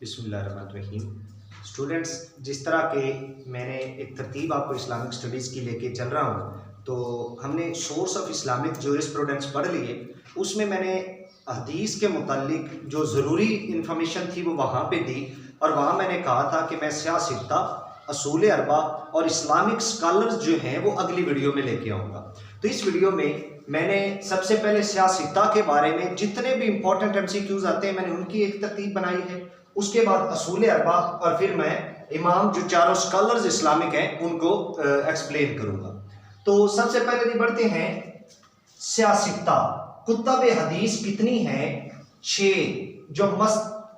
बिस्मिल्लाहिर्रहमानिर्रहीम। स्टूडेंट्स, जिस तरह के मैंने एक तरतीब आपको इस्लामिक स्टडीज़ की लेके चल रहा हूँ, तो हमने सोर्स ऑफ इस्लामिक जूरिस्प्रूडेंस पढ़ लिए। उसमें मैंने हदीस के मुतालिक जो ज़रूरी इंफॉर्मेशन थी वो वहाँ पे दी, और वहाँ मैंने कहा था कि मैं सियासता, असूल अरबा और इस्लामिक स्कॉलर्स जो हैं वो अगली वीडियो में लेके आऊँगा। तो इस वीडियो में मैंने सबसे पहले सियासता के बारे में जितने भी इंपॉर्टेंट MCQs आते हैं मैंने उनकी एक तरतीब बनाई है। उसके बाद असूल अरबा, और फिर मैं इमाम जो चारों स्कॉलर्स इस्लामिक हैं उनको एक्सप्लेन करूँगा। तो सबसे पहले बढ़ते हैं सियासता। कुतुब हदीस कितनी हैं? 6 जो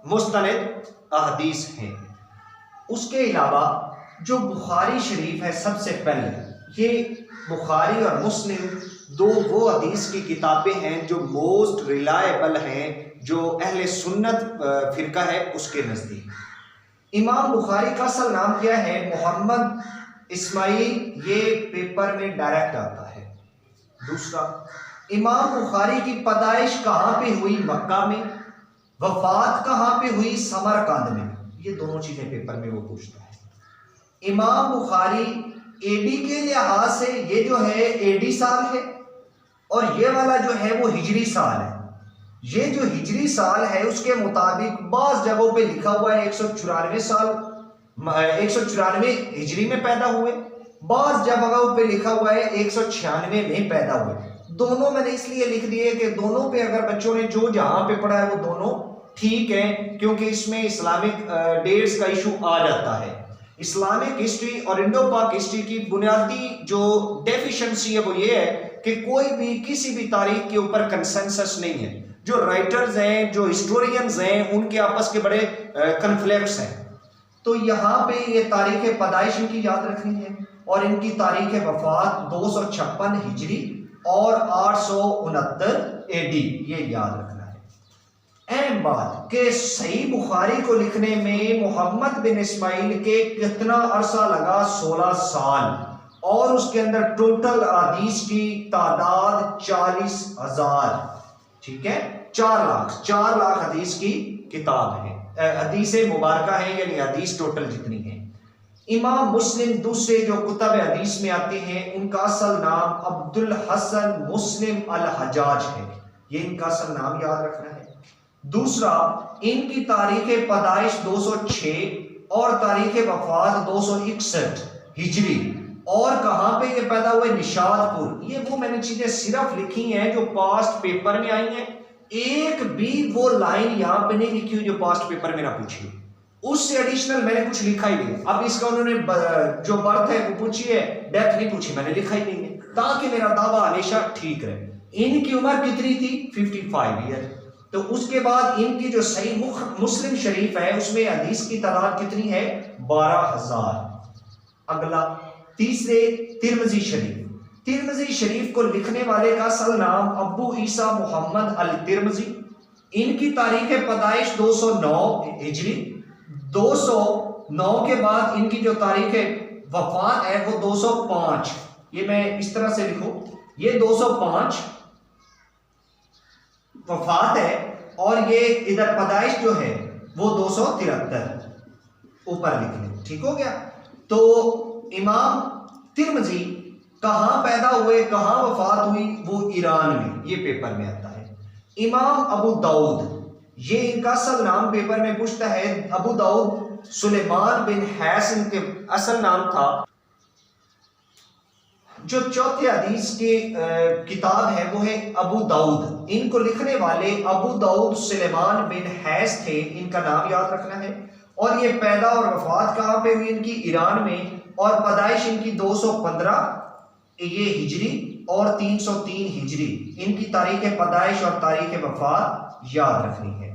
मुस्तनद हदीस हैं। उसके अलावा जो बुखारी शरीफ है, सबसे पहले ये बुखारी और मुस्लिम दो वो हदीस की किताबें हैं जो मोस्ट रिलायबल हैं, जो अहले सुन्नत फिरका है उसके नज़दीक। इमाम बुखारी का असल नाम क्या है? मोहम्मद इस्माइल। ये पेपर में डायरेक्ट आता है। दूसरा, इमाम बुखारी की पैदाइश कहाँ पे हुई? मक्का में। वफात कहाँ पे हुई? समरकंद में। ये दोनों चीजें पेपर में वो पूछता है। इमाम बुखारी एडी के लिहाज से ये जो है एडी साल है, और ये वाला जो है वो हिजरी साल है। ये जो हिजरी साल है उसके मुताबिक बाज़ जगहों पे लिखा हुआ है 194 साल, 194 हिजरी में पैदा हुए। बाज़ जगहों पे लिखा हुआ है 196 में पैदा हुए। दोनों मैंने इसलिए लिख दिए कि दोनों पे अगर बच्चों ने जो जहां पे पढ़ा है वो दोनों ठीक है, क्योंकि इसमें इस्लामिक डेट्स का इशू आ जाता है। इस्लामिक हिस्ट्री और इंडो पाक हिस्ट्री की बुनियादी जो डेफिशिएंसी है वो ये है कि कोई भी किसी भी तारीख के ऊपर कंसेंसस नहीं है। जो राइटर्स हैं, जो हिस्टोरियंस हैं, उनके आपस के बड़े कन्फ्लिक्ट्स हैं। तो यहाँ पे ये तारीख पैदाइश इनकी याद रखनी है, और इनकी तारीख वफात 256 हिजरी और 869 AD, ये याद रखना है। अहम बात कि सही बुखारी को लिखने में मोहम्मद बिन इस्माइल के कितना अरसा लगा? 16 साल। और उसके अंदर टोटल हदीस की तादाद 40,000। ठीक है, 4 लाख हदीस की किताब है, हदीस मुबारक है, यानी हदीस टोटल जितनी है। इमाम मुस्लिम दूसरे जो कुतुब हदीस में आते हैं उनका असल नाम अब्दुल हसन मुस्लिम अल हजाज है। ये इनका असल नाम याद रखना है। दूसरा, इनकी तारीख पैदाइश 206 और तारीख वफात 261 हिजरी। और कहां पे ये पैदा हुए? निशादपुर। ये वो मैंने चीजें सिर्फ लिखी हैं जो पास्ट पेपर में आई हैं। एक भी वो लाइन यहां पे नहीं लिखी हुई जो पास्ट पेपर में ना पूछी। उससे एडिशनल मैंने कुछ लिखा ही नहीं। अब इसका उन्होंने जो बर्थ है वो पूछी है, डेथ नहीं पूछी, मैंने लिखा ही नहीं है, ताकि मेरा दावा हमेशा ठीक रहे। इनकी उम्र कितनी थी? 55 ईयर। तो उसके बाद इनकी जो सही मुस्लिम शरीफ है उसमें हदीस की तादाद कितनी है? 12,000। अगला, तीसरे, तिरमिज़ी शरीफ। तिरमिज़ी शरीफ को लिखने वाले का असल नाम अबू ईसा मोहम्मद अल तिरमिज़ी। इनकी तारीख पैदाइश 209 हिजरी। 209 के बाद इनकी जो तारीख वफात है वो 205। ये मैं इस तरह से लिखूं, ये 205 वफात है, और ये इधर पैदाइश जो है वो 273 ऊपर लिख लें। ठीक हो गया। तो इमाम तिरमिज़ी कहां पैदा हुए, कहां वफात हुई? वो ईरान में। ये पेपर में आता है। इमाम अबू दाऊद, ये इनका असल नाम पेपर में पूछता है। अबू दाऊद सुलेमान बिन हैस इनके असल नाम था। जो चौथे हदीस की किताब है वो है अबू दाऊद। इनको लिखने वाले अबू दाऊद सुलेमान बिन हैस थे, इनका नाम याद रखना है। और ये पैदा और वफात कहाँ पे हुई? इनकी ईरान में। और पैदाइश इनकी 215 ये हिजरी और 303 हिजरी। इनकी तारीख पैदाइश और तारीख वफात याद रखनी है।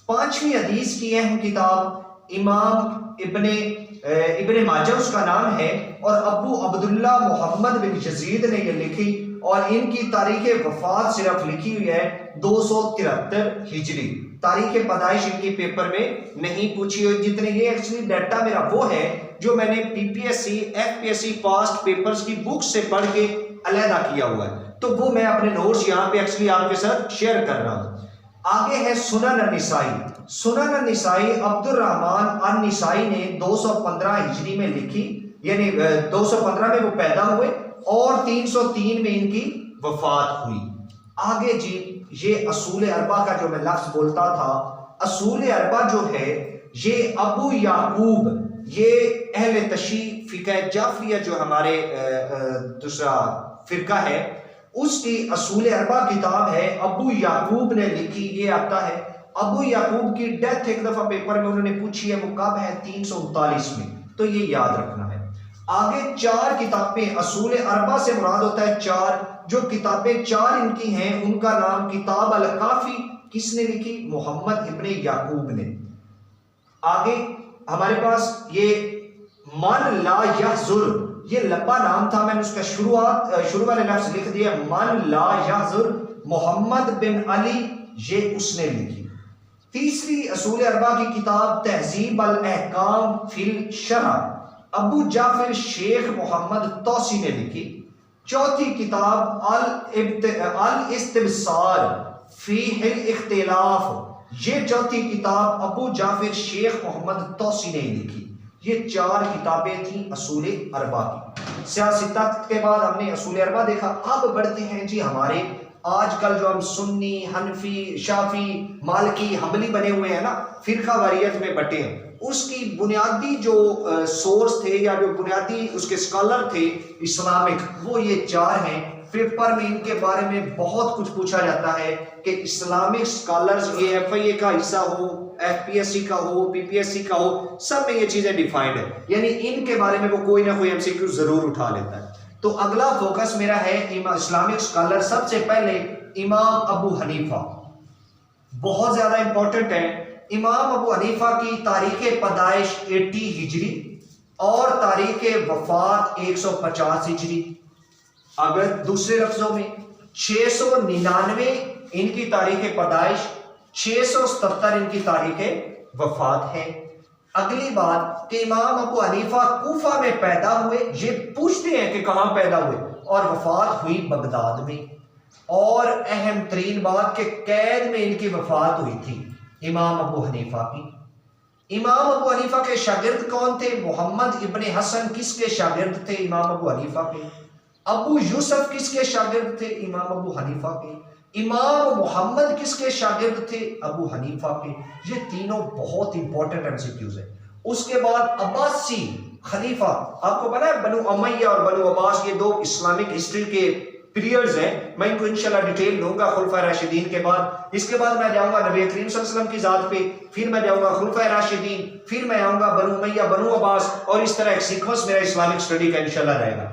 5वीं हदीस की अहम किताब इमाम इब्ने माजा उसका नाम है, और अबू अब्दुल्ला मोहम्मद बिन यजीद ने ये लिखी, और इनकी तारीख वफात सिर्फ लिखी हुई है 273 हिजरी। तारीख पैदाइश इनकी पेपर में नहीं पूछी हुई। जितने ये एक्चुअली डाटा मेरा वो है जो मैंने PPSC FPSC पास्ट पेपर्स की बुक से पढ़ के अलहदा किया हुआ है, तो वो मैं अपने नोट्स यहाँ पे एक्चुअली आपके साथ शेयर कर रहा हूँ। आगे है सुनन अन-निसाई। सुनन अन-निसाई अब्दुर्रहमान अन-निसाई ने 215 हिजरी में लिखी, यानी 215 में वो पैदा हुए और 303 में इनकी वफात हुई। आगे जी ये असूल अरबा का जो मैं लफ्ज बोलता था, असूल अरबा जो है ये अबू याकूब, ये अहले तशी फिक़ह जाफरिया जो हमारे दूसरा फिरका है उसकी असूल अरबा किताब है, अबू याकूब ने लिखी। ये आता है अबू याकूब की डेथ एक दफा पेपर में उन्होंने पूछी है, वो कब है? 339 में, तो ये याद रखना है। आगे 4 किताबें, असूल अरबा से मुराद होता है 4, जो किताबें 4 इनकी हैं उनका नाम किताब अल काफी किसने लिखी? मोहम्मद इब्ने याकूब ने। आगे हमारे पास ये मन ला यहजुर, ये लंबा नाम था, मैंने उसका शुरू वाले लफ्ज लिख दिया, मन ला यहजुर, मोहम्मद बिन अली, ये उसने लिखी। तीसरी असूल अरबा की किताब तहजीब अल अहकाम फिल शरह, अबू जाफर शेख मोहम्मद तौसी ने लिखी। चौथी किताब अल इस्तिबसार फीहिल इख्तिलाफ, ये चौथी किताब अबू जाफर शेख मोहम्मद तौसी ने लिखी। ये 4 किताबें थी असूल अरबा की। सियासिता के बाद हमने असूल अरबा देखा। अब बढ़ते हैं जी हमारे आजकल जो हम सुन्नी, हनफी, शाफी, मालिकी, हम्बली बने हुए हैं ना, फिरका वारियत में बटे हैं, उसकी बुनियादी जो सोर्स थे या जो बुनियादी उसके स्कॉलर थे इस्लामिक, वो ये 4 हैं। पेपर में इनके बारे में बहुत कुछ पूछा जाता है कि इस्लामिक स्कॉलर्स, ये FIA का हिस्सा हो, FPSC का हो, PPSC का हो, सब में ये चीजें डिफाइंड है, यानी इनके बारे में वो कोई ना कोई MCQ जरूर उठा लेता है। तो अगला फोकस मेरा है इस्लामिक स्कॉलर। सबसे पहले इमाम अबू हनीफा, बहुत ज्यादा इंपॉर्टेंट है। इमाम अबू हनीफा की तारीख पैदाइश 80 हिजरी और तारीख वफात 150 हिजरी। अगर दूसरे लफ्जों में 699 इनकी तारीख पैदाइश, 677 इनकी तारीख वफात है। अगली बात कि इमाम अबू हनीफा कूफा में पैदा हुए, ये पूछते हैं कि कहां पैदा हुए, और वफात हुई बगदाद में। और अहम तरीन बात कि कैद में इनकी वफात हुई थी इमाम अबू हनीफा की। इमाम अबू हनीफा के शागिर्द कौन थे? मोहम्मद इब्ने हसन किसके शागिर्द थे? इमाम अबू हनीफा के। अबू यूसुफ किसके शागिर्द थे? इमाम अबू हनीफा के। इमाम मोहम्मद किसके शागिर्द थे? अबू हनीफा के। ये तीनों बहुत इंपॉर्टेंट MCQs है। उसके बाद अब्बासी खलीफा, आपको पता है बनु उमैया और बनु अब्बास ये 2 इस्लामिक हिस्ट्री के पीरियड्स हैं। मैं इनको इंशाल्लाह डिटेल लूंगा खुलफाए राशिदीन के बाद। इसके बाद मैं जाऊंगा नबी करीम सल्लल्लाहु अलैहि वसल्लम की जात पे, फिर मैं जाऊंगा खुलफाए राशिदीन, फिर मैं आऊंगा बनु उमैया, बनु अब्बास, और इस तरह एक सीक्वेंस मेरा इस्लामिक स्टडी का इंशाल्लाह रहेगा।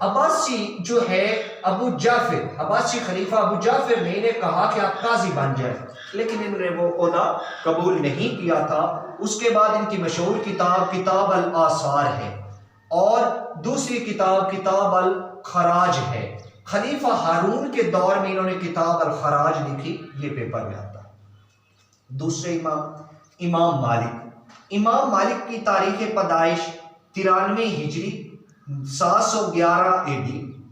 अब्बासी जो है अबू जाफर, अब्बासी खलीफा अबू जाफर ने इन्हें कहा कि आप काजी बन जाए, लेकिन इन्होंने वो ओहदा कबूल नहीं किया था। उसके बाद इनकी मशहूर किताब किताब अल आसार है और दूसरी किताब किताब अल खराज है। खलीफा हारून के दौर में इन्होंने किताब अल खराज लिखी, ये पेपर में आता है। दूसरे इमाम इमाम मालिक, इमाम मालिक की तारीख पैदाइश 93 हिजरी 711 AD,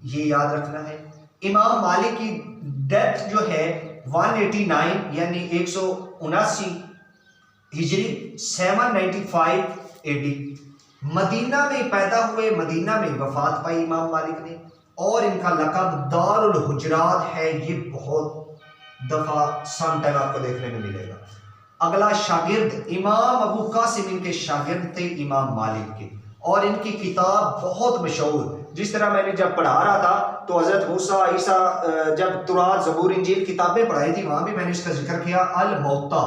ये याद रखना है। इमाम मालिक की डेथ जो है 189 यानी 179 हिजरी 795 AD। मदीना में पैदा हुए, मदीना में वफात पाई इमाम मालिक ने, और इनका लक़ब दारुल हुजरात है। ये बहुत दफा सम टाइम आपको देखने में मिलेगा। अगला शागिर्द इमाम अबू कासिम इनके शागिर्द थे इमाम मालिक के, और इनकी किताब बहुत मशहूर, जिस तरह मैंने जब पढ़ा रहा था तो हजरत मूसा ईसा जब तुरात ज़बूर इंजील किताबें पढ़ाई थी वहां भी मैंने इसका जिक्र किया। अल मौता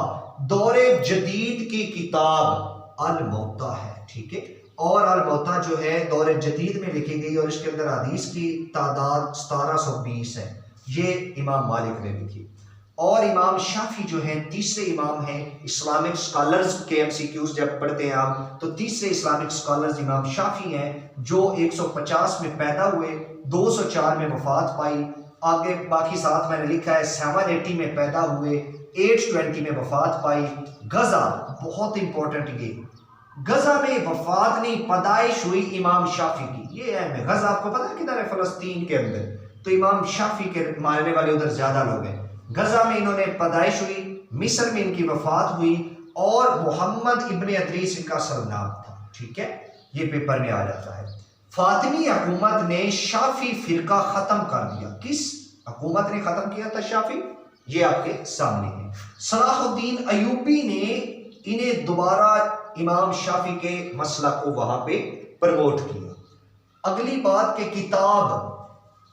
दौरे जदीद की किताब अल मौता है, ठीक है। और अल मौता जो है दौरे जदीद में लिखी गई और इसके अंदर हदीस की तादाद 1720 है, ये इमाम मालिक ने लिखी। और इमाम शाफी जो है तीसरे इमाम हैं इस्लामिक स्कॉलर्स के MCQs जब पढ़ते हैं आप तो तीसरे इस्लामिक स्कॉलर्स इमाम शाफी हैं, जो 150 में पैदा हुए, 204 में वफात पाई। आगे बाकी साथ मैंने लिखा है 780 में पैदा हुए, 820 में वफात पाई। गजा बहुत इंपॉर्टेंट, ये गजा में वफात नहीं पैदाइश हुई इमाम शाफी की, ये है। गजा आपको पता है किधर है? फलस्तीन के अंदर। तो इमाम शाफी के मानने वाले उधर ज्यादा लोग हैं। गजा में इन्होंने पैदाइश हुई मिस्र में इनकी वफात हुई और मोहम्मद इब्ने अदरीस इनका सरनाम था। ठीक है, ये पेपर में आ जाता है। फातिमी हुकूमत ने शाफी फिरका खत्म कर दिया। किस हुकूमत ने खत्म किया था शाफी? ये आपके सामने है। सलाहुद्दीन अयूबी ने इन्हें दोबारा इमाम शाफी के मसला को वहां पे प्रमोट किया। अगली बात के किताब,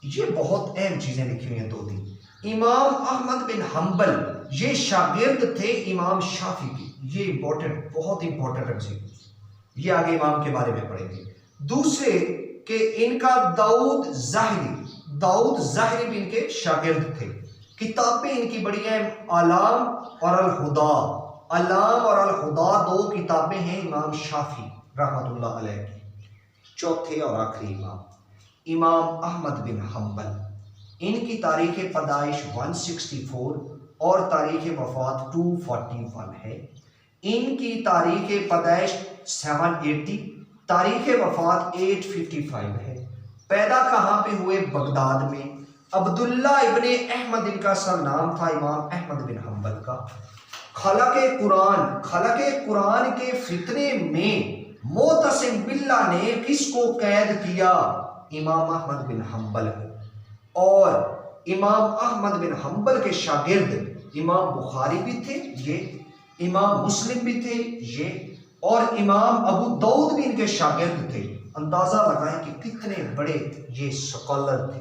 ये बहुत अहम चीजें लिखी हुई हैं दो दिन। इमाम अहमद बिन हम्बल ये शागिर्द थे इमाम शाफी की। ये इंपॉर्टेंट, बहुत इंपॉर्टेंट है, ये आगे इमाम के बारे में पढ़ेंगे। दूसरे के इनका दाऊद ज़ाहिरी भी इनके शागिर्द थे। किताबें इनकी बड़ी हैं, अलाम और अल हुदा दो किताबें हैं इमाम शाफी रहमतुल्लाह अलैह की। चौथे और आखिरी इमाम अहमद बिन हम्बल, इनकी तारीख पैदाइश 164 और तारीख वफात 241 है। इनकी तारीख पैदाइश 780, तारीख वफात 855 है। पैदा कहाँ पे हुए? बगदाद में। अब्दुल्ला इब्ने अहमद इनका सरनाम था, इमाम अहमद बिन हम्बल का। खलके कुरान के फितने में मोतसिम बिल्ला ने किसको कैद किया? इमाम अहमद बिन हम्बल को। और इमाम अहमद बिन हम्बल के शागिर्द इमाम बुखारी भी थे, ये इमाम मुस्लिम भी थे, ये और इमाम अबू दाऊद भी इनके शागिर्द थे। अंदाजा लगाएं कि कितने बड़े ये स्कॉलर थे।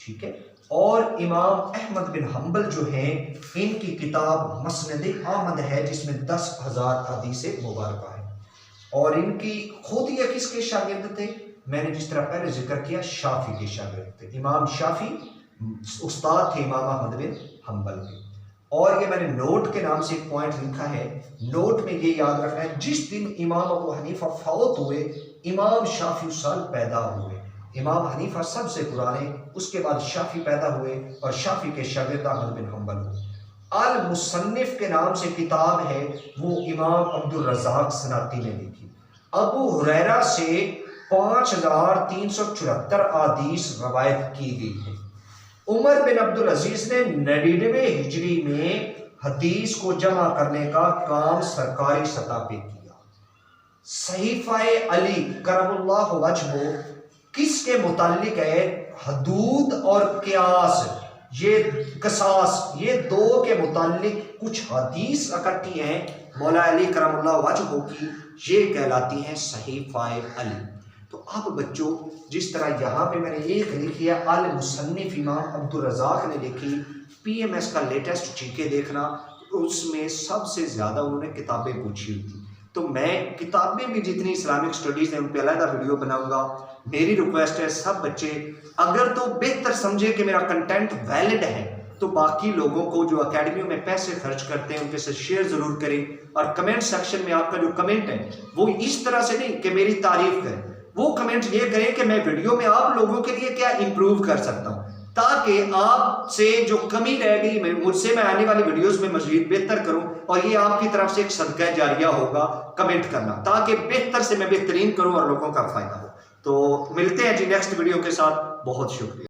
ठीक है, और इमाम अहमद बिन हम्बल जो है, इनकी किताब मसनद अहमद है जिसमें 10,000 हदीसें मुबारक है। और इनकी खुद ये किसके शागिर्द थे? मैंने जिस तरह पहले जिक्र किया, शाफी के शागिर्द थे। इमाम शाफी उस्ताद थे इमाम अहमद बिन हम्बल के। और ये मैंने नोट के नाम से एक पॉइंट लिखा है, नोट में ये याद रखना है, जिस दिन इमाम अबू हनीफा फौत हुए, इमाम शाफी उस साल पैदा हुए। इमाम हनीफा सबसे पुराने, उसके बाद शाफी पैदा हुए और शाफी के शागिर्द अहमद बिन हम्बल हुए। अल मुसन्निफ के नाम से किताब है, वो इमाम अब्दुल रज़ाक सनाती ने लिखी। अबू हुरैरा से 5374 हदीस रवायत की गई है। उमर बिन अब्दुल अजीज ने 99 हिजरी में हदीस को जमा करने का काम सरकारी सतह पे किया। सहीफाए अली करमुल्लाह वजहू किसके मुतालिक है? हदूद और कियास, ये कसास, ये दो के मुतालिक कुछ हदीस इकट्ठी हैं मौला अली करमुल्लाह वजहू की, ये कहलाती हैं सहीफाए अली। तो अब बच्चों, जिस तरह यहाँ पे मैंने एक लिखी है अल मुसन्निफ इमाम अब्दुल रज़ाक ने लिखी, PMS का लेटेस्ट जीके देखना, उसमें सबसे ज़्यादा उन्होंने किताबें पूछी हुई थी। तो मैं किताबें भी जितनी इस्लामिक स्टडीज़ हैं उन पर अलग वीडियो बनाऊंगा। मेरी रिक्वेस्ट है सब बच्चे अगर तो बेहतर समझे कि मेरा कंटेंट वैलिड है, तो बाकी लोगों को जो अकेडमियों में पैसे खर्च करते हैं उनके साथ शेयर ज़रूर करें। और कमेंट सेक्शन में आपका जो कमेंट है वो इस तरह से नहीं कि मेरी तारीफ करें, वो कमेंट ये करें कि मैं वीडियो में आप लोगों के लिए क्या इंप्रूव कर सकता हूं, ताकि आपसे जो कमी रह गई मुझसे मैं आने वाली वीडियोस में मज़ीद बेहतर करूं। और ये आपकी तरफ से एक सदका जारिया होगा कमेंट करना, ताकि बेहतर से मैं बेहतरीन करूं और लोगों का फायदा हो। तो मिलते हैं जी नेक्स्ट वीडियो के साथ। बहुत शुक्रिया।